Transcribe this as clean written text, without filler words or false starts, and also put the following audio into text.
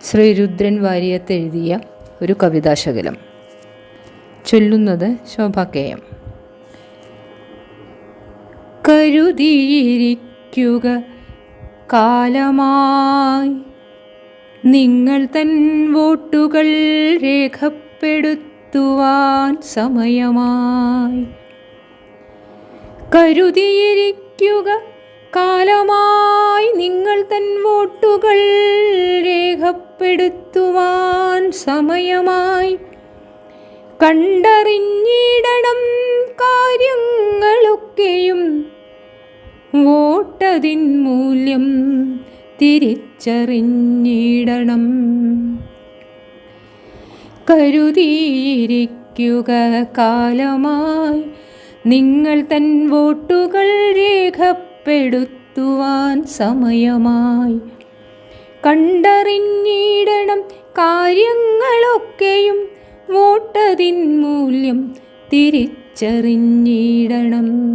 ശ്രീ രുദ്രൻ വാര്യത്ത് എഴുതിയ ഒരു കവിതാശകലം. ചൊല്ലുന്നത് ശോഭ കെ.എം. കരുതിയിരിക്കുക കാലമായി നിങ്ങൾ തൻ വോട്ടുകൾ രേഖപ്പെടുത്തുവാൻ സമയമായി. കരുതിയിരിക്കുക കാലമായി നിങ്ങൾ തൻ വോട്ടുകൾ രേഖപ്പെടുത്തുവാൻ സമയമായി. കണ്ടറിഞ്ഞിടണം കാര്യങ്ങളൊക്കെയും, വോട്ടതിൻ മൂല്യം തിരിച്ചറിഞ്ഞിടണം. കരുതിയിരിക്കുക കാലമായി നിങ്ങൾ തൻ വോട്ടുകൾ രേഖപ്പെടുത്തുവാൻ സമയമായി. കണ്ടറിഞ്ഞിടണം കാര്യങ്ങളൊക്കെയും, വോട്ടതിൻ മൂല്യം തിരിച്ചറിഞ്ഞിടണം.